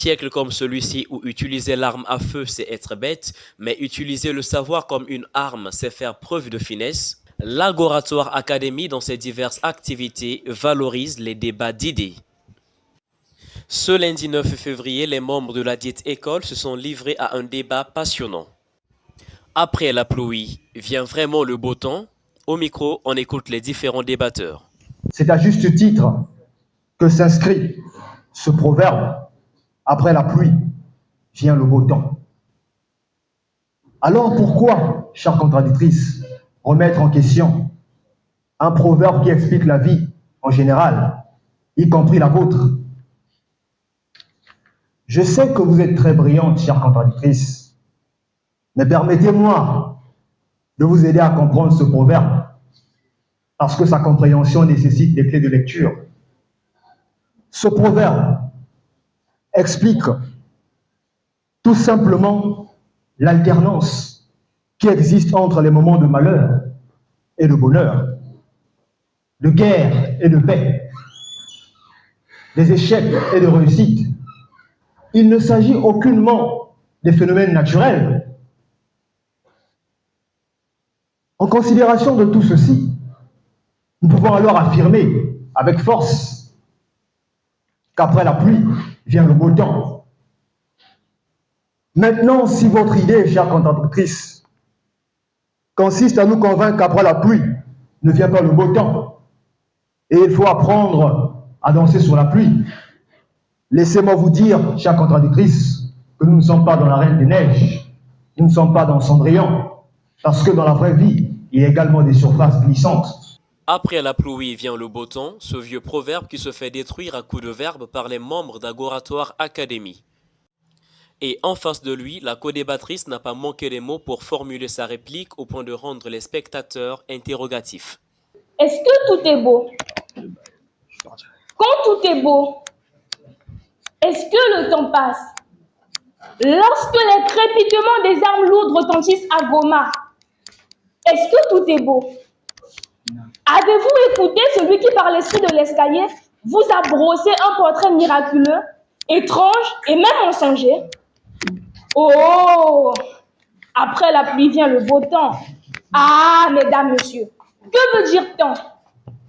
Siècle comme celui-ci où utiliser l'arme à feu, c'est être bête, mais utiliser le savoir comme une arme, c'est faire preuve de finesse. L'Agoratoire Academy, dans ses diverses activités, valorise les débats d'idées. Ce lundi 9 février, les membres de la dite école se sont livrés à un débat passionnant. Après la pluie, vient vraiment le beau temps. Au micro, on écoute les différents débatteurs. C'est à juste titre que s'inscrit ce proverbe. Après la pluie, vient le beau temps. Alors pourquoi, chère contradictrice, remettre en question un proverbe qui explique la vie en général, y compris la vôtre? Je sais que vous êtes très brillante, chère contradictrice, mais permettez-moi de vous aider à comprendre ce proverbe, parce que sa compréhension nécessite des clés de lecture. Ce proverbe explique tout simplement l'alternance qui existe entre les moments de malheur et de bonheur, de guerre et de paix, des échecs et de réussites. Il ne s'agit aucunement des phénomènes naturels. En considération de tout ceci, nous pouvons alors affirmer avec force qu'après la pluie vient le beau temps. Maintenant, si votre idée, chère contemplatrice, consiste à nous convaincre qu'après la pluie ne vient pas le beau temps, et il faut apprendre à danser sur la pluie, laissez-moi vous dire, chère contradictrice, que nous ne sommes pas dans la Reine des Neiges, nous ne sommes pas dans Cendrillon, parce que dans la vraie vie, il y a également des surfaces glissantes. Après la pluie vient le beau temps, ce vieux proverbe qui se fait détruire à coups de verbe par les membres d'Agoratoire Academy. Et en face de lui, la co-débattrice n'a pas manqué les mots pour formuler sa réplique au point de rendre les spectateurs interrogatifs. Est-ce que tout est beau? Quand tout est beau, est-ce que le temps passe? Lorsque les crépitements des armes lourdes retentissent à Goma, est-ce que tout est beau? Avez-vous écouté celui qui, par l'esprit de l'escalier, vous a brossé un portrait miraculeux, étrange et même mensonger? Oh! Après la pluie vient le beau temps. Ah, mesdames, messieurs, que veut dire temps?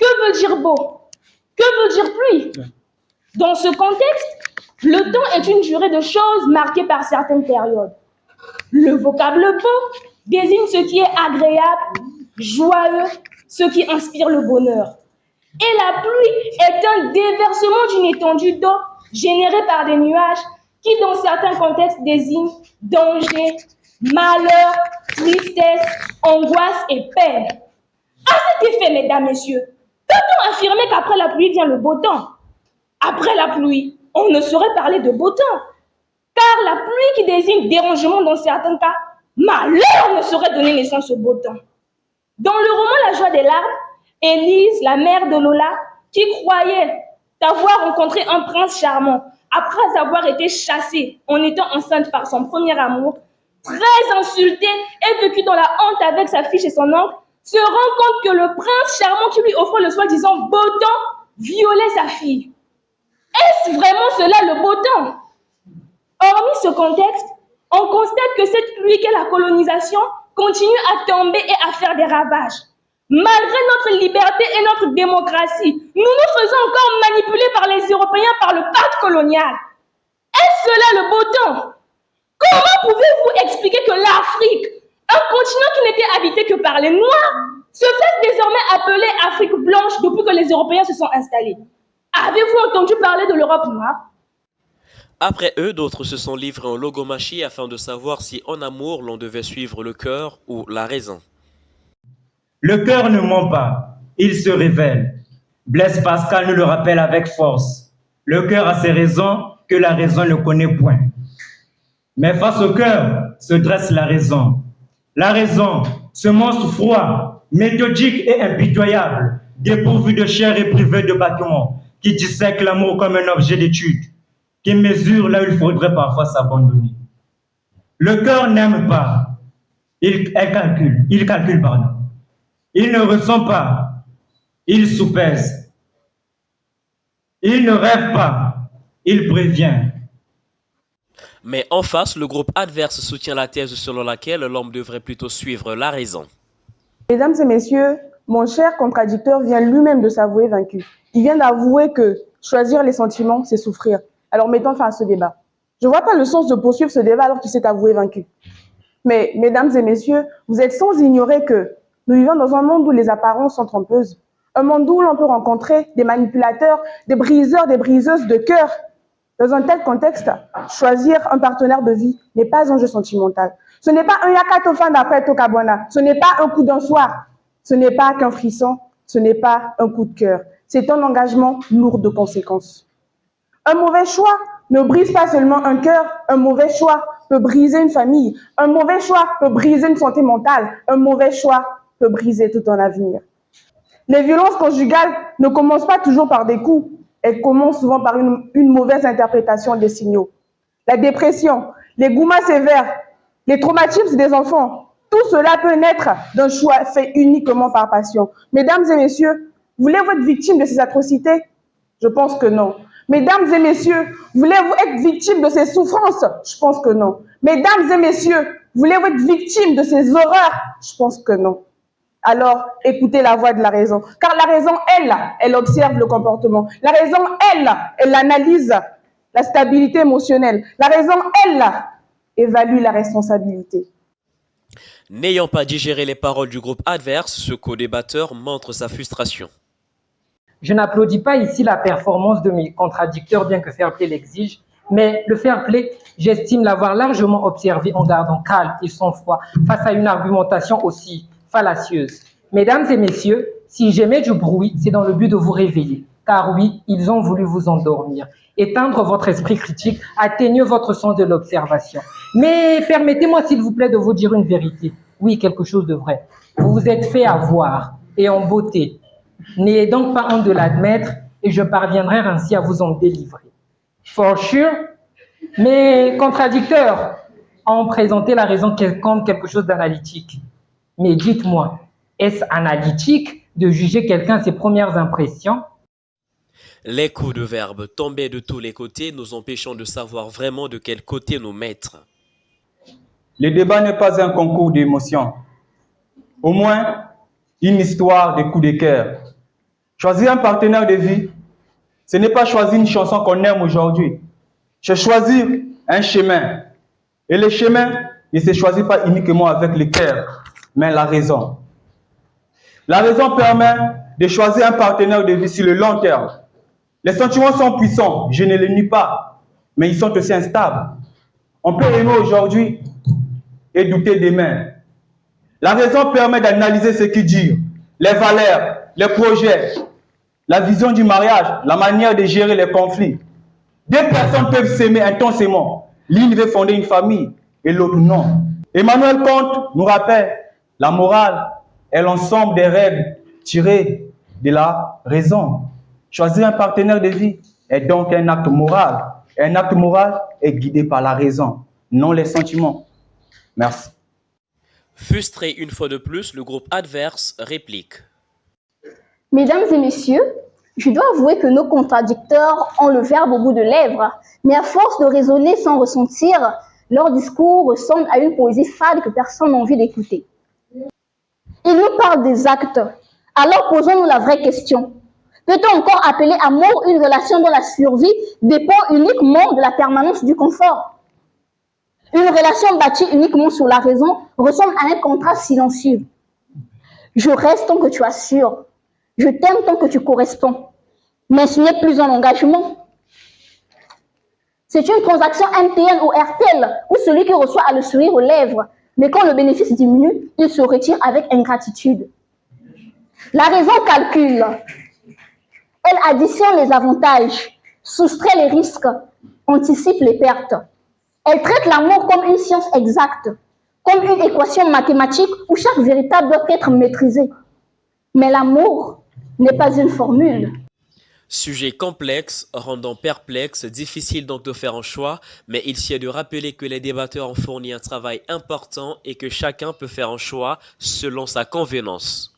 Que veut dire beau? Que veut dire pluie? Dans ce contexte, le temps est une durée de choses marquée par certaines périodes. Le vocable beau désigne ce qui est agréable, joyeux, ce qui inspire le bonheur. Et la pluie est un déversement d'une étendue d'eau générée par des nuages qui, dans certains contextes, désignent danger, malheur, tristesse, angoisse et peine. À cet effet, mesdames, messieurs, peut-on affirmer qu'après la pluie vient le beau temps? Après la pluie, on ne saurait parler de beau temps, car la pluie qui désigne dérangement dans certains cas, malheur ne saurait donner naissance au beau temps. Dans le roman La joie des larmes, Élise, la mère de Lola, qui croyait avoir rencontré un prince charmant après avoir été chassée en étant enceinte par son premier amour, très insultée et vécue dans la honte avec sa fille et son oncle, se rend compte que le prince charmant qui lui offrait le soi-disant beau temps violait sa fille. Est-ce vraiment cela le beau temps? Hormis ce contexte, on constate que cette pluie qu'est la colonisation continue à tomber et à faire des ravages. Malgré notre liberté et notre démocratie, nous nous faisons encore manipuler par les Européens par le pacte colonial. Est-ce cela le beau temps? Comment pouvez-vous expliquer que l'Afrique, un continent qui n'était habité que par les Noirs, se fasse désormais appeler Afrique blanche depuis que les Européens se sont installés? Avez-vous entendu parler de l'Europe noire? Après eux, d'autres se sont livrés en logomachie afin de savoir si en amour l'on devait suivre le cœur ou la raison. Le cœur ne ment pas, il se révèle. Blaise Pascal nous le rappelle avec force. Le cœur a ses raisons que la raison ne connaît point. Mais face au cœur se dresse la raison. La raison, ce monstre froid, méthodique et impitoyable, dépourvu de chair et privé de bâtiment, qui dissèque l'amour comme un objet d'étude, qui mesure là où il faudrait parfois s'abandonner. Le cœur n'aime pas, il calcule, pardon. Il ne ressent pas, il soupèse. Il ne rêve pas, il prévient. Mais en face, le groupe adverse soutient la thèse selon laquelle l'homme devrait plutôt suivre la raison. Mesdames et messieurs, mon cher contradicteur vient lui-même de s'avouer vaincu. Il vient d'avouer que choisir les sentiments, c'est souffrir. Alors mettons fin à ce débat. Je ne vois pas le sens de poursuivre ce débat alors qu'il s'est avoué vaincu. Mais, mesdames et messieurs, vous êtes sans ignorer que nous vivons dans un monde où les apparences sont trompeuses. Un monde où l'on peut rencontrer des manipulateurs, des briseurs, des briseuses de cœur. Dans un tel contexte, choisir un partenaire de vie n'est pas un jeu sentimental. Ce n'est pas un yakatofan d'après Tokabona. Ce n'est pas un coup d'un soir. Ce n'est pas qu'un frisson. Ce n'est pas un coup de cœur. C'est un engagement lourd de conséquences. Un mauvais choix ne brise pas seulement un cœur. Un mauvais choix peut briser une famille. Un mauvais choix peut briser une santé mentale. Un mauvais choix peut briser tout un avenir. Les violences conjugales ne commencent pas toujours par des coups. Elles commencent souvent par une mauvaise interprétation des signaux. La dépression, les goumas sévères, les traumatismes des enfants, tout cela peut naître d'un choix fait uniquement par passion. Mesdames et messieurs, voulez-vous être victime de ces atrocités? Je pense que non. Mesdames et messieurs, voulez-vous être victime de ces souffrances? Je pense que non. Mesdames et messieurs, voulez-vous être victime de ces horreurs? Je pense que non. Alors, écoutez la voix de la raison. Car la raison, elle observe le comportement. La raison, elle analyse la stabilité émotionnelle. La raison, elle évalue la responsabilité. N'ayant pas digéré les paroles du groupe adverse, ce co-débatteur montre sa frustration. Je n'applaudis pas ici la performance de mes contradicteurs, bien que fair play l'exige, mais le fair play, j'estime l'avoir largement observé en gardant calme et sang-froid face à une argumentation aussi fallacieuse. Mesdames et messieurs, si j'émets du bruit, c'est dans le but de vous réveiller. Car oui, ils ont voulu vous endormir. Éteindre votre esprit critique, atteignez votre sens de l'observation. Mais permettez-moi, s'il vous plaît, de vous dire une vérité. Oui, quelque chose de vrai. Vous vous êtes fait avoir, et en beauté. N'ayez donc pas honte de l'admettre, et je parviendrai ainsi à vous en délivrer. For sure, mes contradicteurs ont présenté la raison comme quelque chose d'analytique. Mais dites-moi, est-ce analytique de juger quelqu'un à ses premières impressions? Les coups de verbe tombaient de tous les côtés, nous empêchant de savoir vraiment de quel côté nous mettre. Le débat n'est pas un concours d'émotions. Au moins, une histoire de coups de cœur. Choisir un partenaire de vie, ce n'est pas choisir une chanson qu'on aime aujourd'hui. C'est choisir un chemin. Et le chemin ne se choisit pas uniquement avec le cœur, mais la raison. La raison permet de choisir un partenaire de vie sur le long terme. Les sentiments sont puissants, je ne les nie pas, mais ils sont aussi instables. On peut aimer aujourd'hui et douter demain. La raison permet d'analyser ce qui dure, les valeurs, les projets, la vision du mariage, la manière de gérer les conflits. Deux personnes peuvent s'aimer intensément. L'une veut fonder une famille et l'autre non. Emmanuel Kant nous rappelle, la morale est l'ensemble des règles tirées de la raison. Choisir un partenaire de vie est donc un acte moral. Et un acte moral est guidé par la raison, non les sentiments. Merci. Frustré une fois de plus, le groupe adverse réplique. Mesdames et messieurs, je dois avouer que nos contradicteurs ont le verbe au bout de lèvres, mais à force de raisonner sans ressentir, leur discours ressemble à une poésie fade que personne n'a envie d'écouter. Ils nous parlent des actes. Alors posons-nous la vraie question. Peut-on encore appeler amour une relation dont la survie dépend uniquement de la permanence du confort? Une relation bâtie uniquement sur la raison ressemble à un contrat silencieux. Je reste tant que tu assures. Je t'aime tant que tu corresponds. Mais ce n'est plus un engagement. C'est une transaction MTN ou RTL où celui qui reçoit a le sourire aux lèvres. Mais quand le bénéfice diminue, il se retire avec ingratitude. La raison calcule. Elle additionne les avantages, soustrait les risques, anticipe les pertes. Elle traite l'amour comme une science exacte, comme une équation mathématique où chaque véritable doit être maîtrisé. Mais l'amour n'est pas une formule. Sujet complexe, rendant perplexe, difficile donc de faire un choix, mais il s'y est de rappeler que les débatteurs ont fourni un travail important et que chacun peut faire un choix selon sa convenance.